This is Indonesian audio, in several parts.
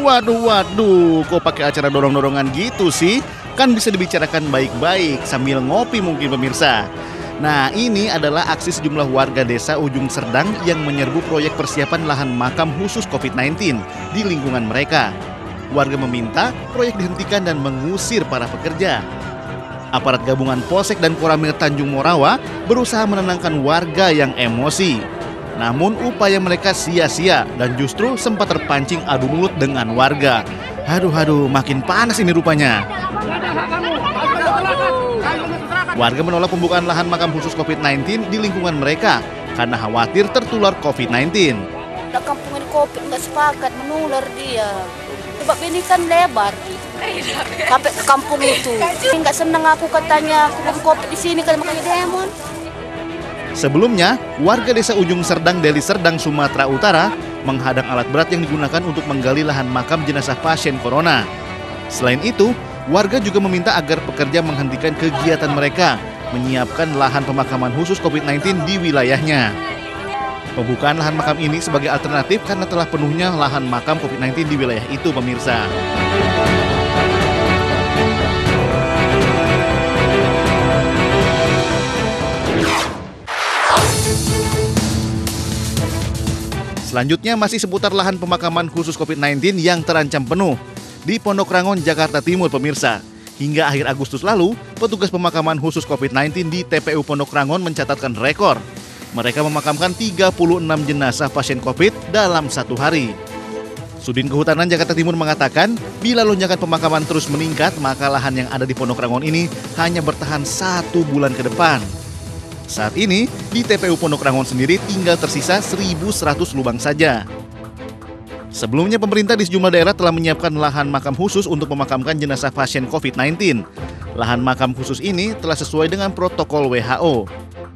Waduh, kok pakai acara dorong-dorongan gitu sih? Kan bisa dibicarakan baik-baik sambil ngopi mungkin pemirsa. Nah, ini adalah aksi sejumlah warga desa Ujung Serdang yang menyerbu proyek persiapan lahan makam khusus COVID-19 di lingkungan mereka. Warga meminta proyek dihentikan dan mengusir para pekerja. Aparat gabungan Polsek dan Koramil Tanjung Morawa berusaha menenangkan warga yang emosi. Namun upaya mereka sia-sia dan justru sempat terpancing adu mulut dengan warga. Aduh, makin panas ini rupanya. Warga menolak pembukaan lahan makam khusus COVID-19 di lingkungan mereka karena khawatir tertular COVID-19. Kampung ini COVID nggak sepakat, menular dia. Sebab ini kan lebar sampai ke kampung itu. Nggak senang aku katanya, aku COVID di sini kan makanya demo. Sebelumnya, warga desa Ujung Serdang, Deli Serdang, Sumatera Utara menghadang alat berat yang digunakan untuk menggali lahan makam jenazah pasien corona. Selain itu, warga juga meminta agar pekerja menghentikan kegiatan mereka menyiapkan lahan pemakaman khusus COVID-19 di wilayahnya. Pembukaan lahan makam ini sebagai alternatif karena telah penuhnya lahan makam COVID-19 di wilayah itu, pemirsa. Selanjutnya masih seputar lahan pemakaman khusus COVID-19 yang terancam penuh di Pondok Rangon, Jakarta Timur, pemirsa. Hingga akhir Agustus lalu, petugas pemakaman khusus COVID-19 di TPU Pondok Rangon mencatatkan rekor. Mereka memakamkan 36 jenazah pasien COVID dalam satu hari. Sudin Kehutanan Jakarta Timur mengatakan, bila lonjakan pemakaman terus meningkat, maka lahan yang ada di Pondok Rangon ini hanya bertahan 1 bulan ke depan. Saat ini, di TPU Pondok Rangon sendiri tinggal tersisa 1.100 lubang saja. Sebelumnya, pemerintah di sejumlah daerah telah menyiapkan lahan makam khusus untuk memakamkan jenazah pasien COVID-19. Lahan makam khusus ini telah sesuai dengan protokol WHO.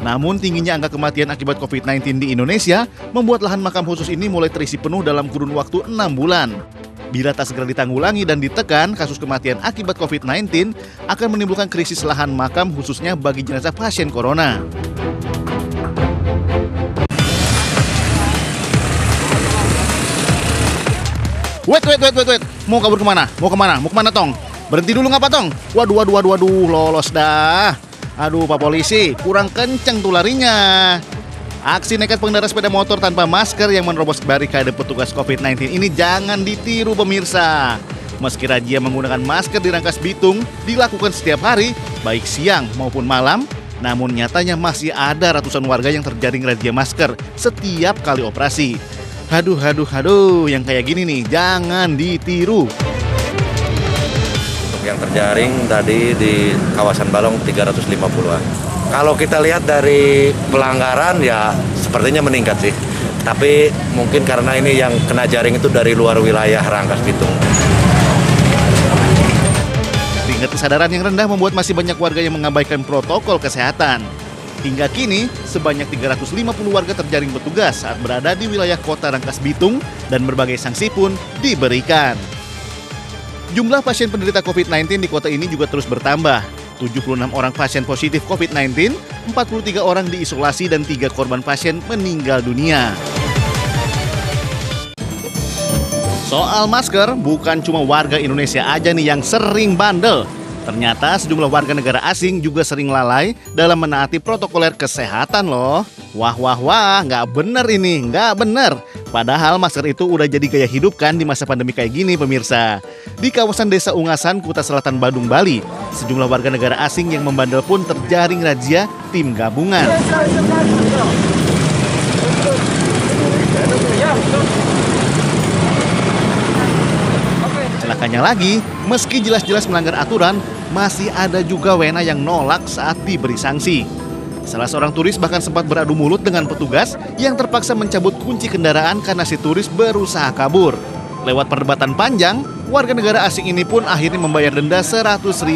Namun, tingginya angka kematian akibat COVID-19 di Indonesia membuat lahan makam khusus ini mulai terisi penuh dalam kurun waktu 6 bulan. Bila tak segera ditanggulangi dan ditekan, kasus kematian akibat COVID-19 akan menimbulkan krisis lahan makam khususnya bagi jenazah pasien corona. Wait. Mau kabur kemana? Mau kemana, Tong? Berhenti dulu ngapa, Tong? Waduh, lolos dah. Aduh, Pak Polisi, kurang kenceng tuh larinya. Aksi nekat pengendara sepeda motor tanpa masker yang menerobos barikade petugas COVID-19 ini jangan ditiru, pemirsa. Meski razia menggunakan masker di Rangkas Bitung dilakukan setiap hari, baik siang maupun malam, namun nyatanya masih ada ratusan warga yang terjaring razia masker setiap kali operasi. Aduh, yang kayak gini nih jangan ditiru. Untuk yang terjaring tadi di kawasan Balong 350-an. Kalau kita lihat dari pelanggaran ya sepertinya meningkat sih. Tapi mungkin karena ini yang kena jaring itu dari luar wilayah Rangkas Bitung. Tingkat kesadaran yang rendah membuat masih banyak warga yang mengabaikan protokol kesehatan. Hingga kini, sebanyak 350 warga terjaring petugas saat berada di wilayah kota Rangkas Bitung dan berbagai sanksi pun diberikan. Jumlah pasien penderita COVID-19 di kota ini juga terus bertambah. 76 orang pasien positif COVID-19, 43 orang diisolasi dan 3 korban pasien meninggal dunia. Soal masker, bukan cuma warga Indonesia aja nih yang sering bandel. Ternyata sejumlah warga negara asing juga sering lalai dalam menaati protokoler kesehatan loh. Wah, nggak bener ini, nggak bener. Padahal masker itu udah jadi gaya hidup kan di masa pandemi kayak gini, pemirsa. Di kawasan Desa Ungasan, Kuta Selatan, Badung, Bali, sejumlah warga negara asing yang membandel pun terjaring razia tim gabungan. Celakanya lagi, meski jelas-jelas melanggar aturan, masih ada juga wena yang nolak saat diberi sanksi. Salah seorang turis bahkan sempat beradu mulut dengan petugas yang terpaksa mencabut kunci kendaraan karena si turis berusaha kabur. Lewat perdebatan panjang, warga negara asing ini pun akhirnya membayar denda Rp100.000.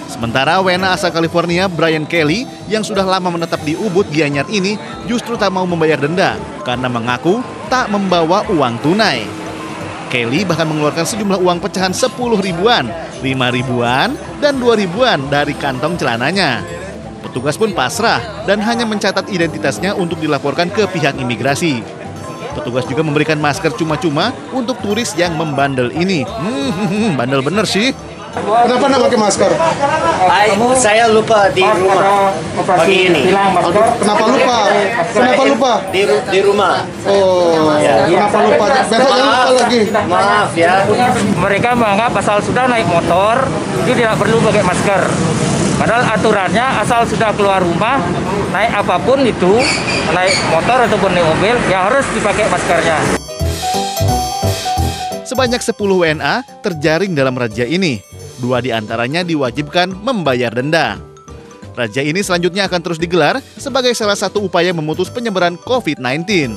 Sementara wena asal California, Brian Kelly, yang sudah lama menetap di Ubud, Gianyar ini justru tak mau membayar denda karena mengaku tak membawa uang tunai. Kelly bahkan mengeluarkan sejumlah uang pecahan 10 ribuan, 5 ribuan, dan 2 ribuan dari kantong celananya. Petugas pun pasrah dan hanya mencatat identitasnya untuk dilaporkan ke pihak imigrasi. Petugas juga memberikan masker cuma-cuma untuk turis yang membandel ini. Bandel bener sih. Kenapa nggak pakai masker? Saya lupa di rumah pagi ini. Kenapa lupa? Kenapa lupa? Di rumah. Oh, kenapa lupa? Besok jangan lupa lagi. Maaf ya. Mereka menganggap asal sudah naik motor itu tidak perlu pakai masker. Padahal aturannya asal sudah keluar rumah, naik apapun itu, naik motor ataupun naik mobil, ya harus dipakai maskernya. Sebanyak 10 WNA terjaring dalam razia ini. 2 diantaranya diwajibkan membayar denda. Razia ini selanjutnya akan terus digelar sebagai salah satu upaya memutus penyebaran COVID-19.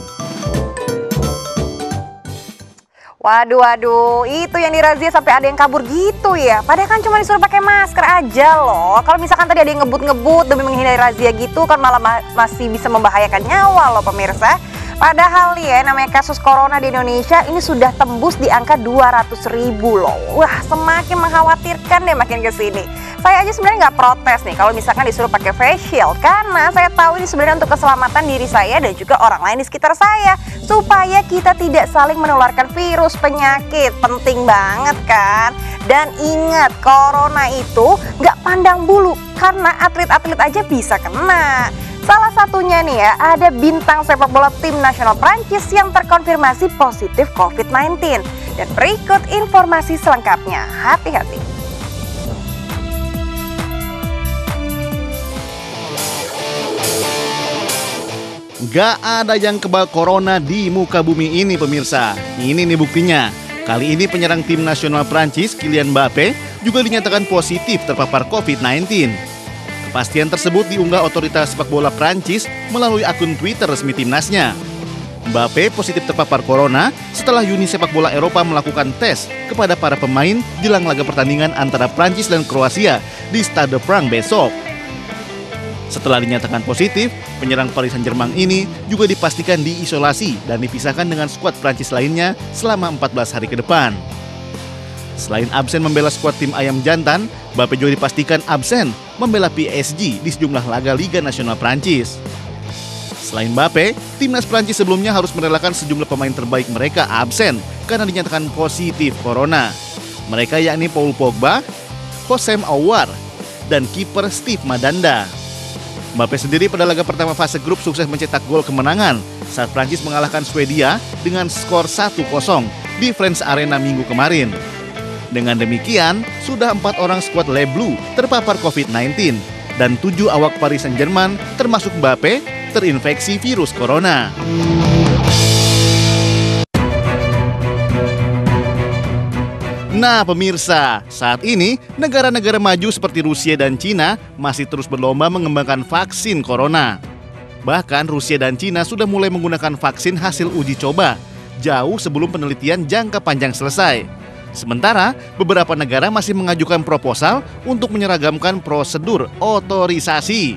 Waduh, itu yang dirazia sampai ada yang kabur gitu ya. Padahal kan cuma disuruh pakai masker aja loh. Kalau misalkan tadi ada yang ngebut-ngebut demi menghindari razia gitu kan malah masih bisa membahayakan nyawa loh pemirsa. Padahal ya namanya kasus corona di Indonesia ini sudah tembus di angka 200.000 loh. Wah, semakin mengkhawatirkan deh makin kesini. Saya aja sebenarnya nggak protes nih kalau misalkan disuruh pakai face shield, karena saya tahu ini sebenarnya untuk keselamatan diri saya dan juga orang lain di sekitar saya, supaya kita tidak saling menularkan virus penyakit. Penting banget kan? Dan ingat, corona itu nggak pandang bulu, karena atlet-atlet aja bisa kena. Salah satunya nih ya, ada bintang sepak bola tim nasional Prancis yang terkonfirmasi positif COVID-19. Dan berikut informasi selengkapnya, hati-hati. Gak ada yang kebal corona di muka bumi ini pemirsa. Ini nih buktinya. Kali ini penyerang tim nasional Prancis, Kylian Mbappe, juga dinyatakan positif terpapar COVID-19. Kepastian tersebut diunggah otoritas sepak bola Prancis melalui akun Twitter resmi timnasnya. Mbappe positif terpapar corona setelah Uni Sepak Bola Eropa melakukan tes kepada para pemain jelang laga pertandingan antara Prancis dan Kroasia di Stade Frank besok. Setelah dinyatakan positif, penyerang Paris Saint-Germain ini juga dipastikan diisolasi dan dipisahkan dengan skuad Prancis lainnya selama 14 hari ke depan. Selain absen membela skuad tim ayam jantan, Mbappe juga dipastikan absen membela PSG di sejumlah laga Liga Nasional Prancis. Selain Mbappe, timnas Prancis sebelumnya harus merelakan sejumlah pemain terbaik mereka absen karena dinyatakan positif corona. Mereka yakni Paul Pogba, Houssem Aouar, dan kiper Steve Mandanda. Mbappe sendiri pada laga pertama fase grup sukses mencetak gol kemenangan saat Prancis mengalahkan Swedia dengan skor 1-0 di Friends Arena minggu kemarin. Dengan demikian, sudah 4 orang skuad Le Bleu terpapar COVID-19 dan 7 awak Paris Saint-Germain termasuk Mbappe terinfeksi virus corona. Nah pemirsa, saat ini negara-negara maju seperti Rusia dan Cina masih terus berlomba mengembangkan vaksin corona. Bahkan Rusia dan Cina sudah mulai menggunakan vaksin hasil uji coba jauh sebelum penelitian jangka panjang selesai. Sementara beberapa negara masih mengajukan proposal untuk menyeragamkan prosedur otorisasi.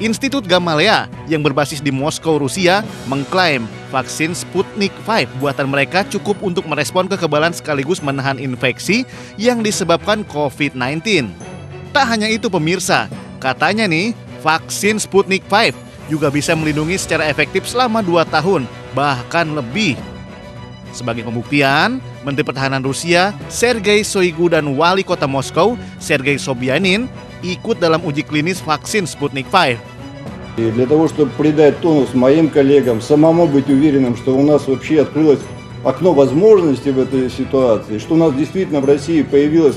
Institut Gamaleya yang berbasis di Moskow, Rusia, mengklaim vaksin Sputnik V buatan mereka cukup untuk merespon kekebalan sekaligus menahan infeksi yang disebabkan COVID-19. Tak hanya itu pemirsa, katanya nih, vaksin Sputnik V juga bisa melindungi secara efektif selama 2 tahun, bahkan lebih. Sebagai pembuktian, Menteri Pertahanan Rusia, Sergei Shoigu dan Wali Kota Moskow, Sergei Sobyanin, ikut dalam uji klinis vaksin Sputnik V. И для того, чтобы придать тонус моим коллегам, самому быть уверенным, что у нас вообще открылось окно возможностей в этой ситуации, что у нас действительно в России появилась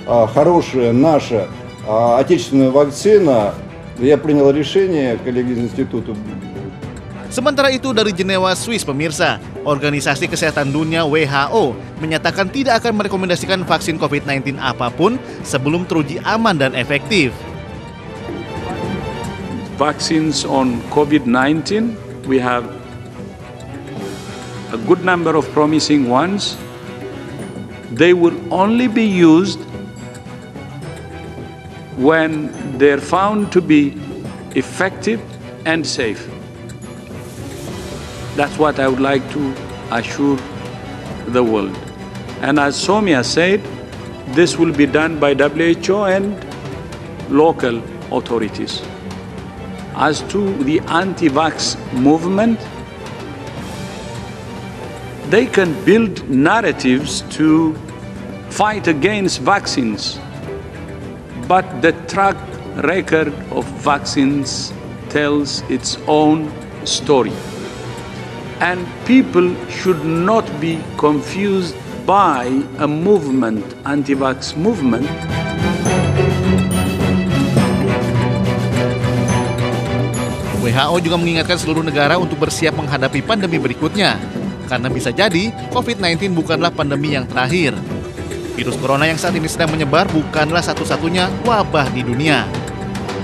хорошая наша отечественная вакцина, я принял решение, коллеги из института. Sementara itu dari Jenewa, Swiss pemirsa, Organisasi Kesehatan Dunia WHO menyatakan tidak akan merekomendasikan vaksin COVID-19 apapun sebelum teruji aman dan efektif. Vaccines on COVID-19, we have a good number of promising ones. They will only be used when they're found to be effective and safe. That's what I would like to assure the world. And as Soumya said, this will be done by WHO and local authorities. As to the anti-vax movement, they can build narratives to fight against vaccines, but the track record of vaccines tells its own story. And people should not be confused by a movement, anti-vax movement. WHO juga mengingatkan seluruh negara untuk bersiap menghadapi pandemi berikutnya, karena bisa jadi COVID-19 bukanlah pandemi yang terakhir. Virus corona yang saat ini sedang menyebar bukanlah satu-satunya wabah di dunia.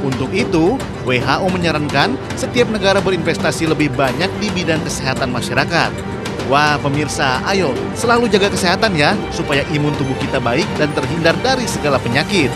Untuk itu, WHO menyarankan setiap negara berinvestasi lebih banyak di bidang kesehatan masyarakat. Wah pemirsa, ayo selalu jaga kesehatan ya, supaya imun tubuh kita baik dan terhindar dari segala penyakit.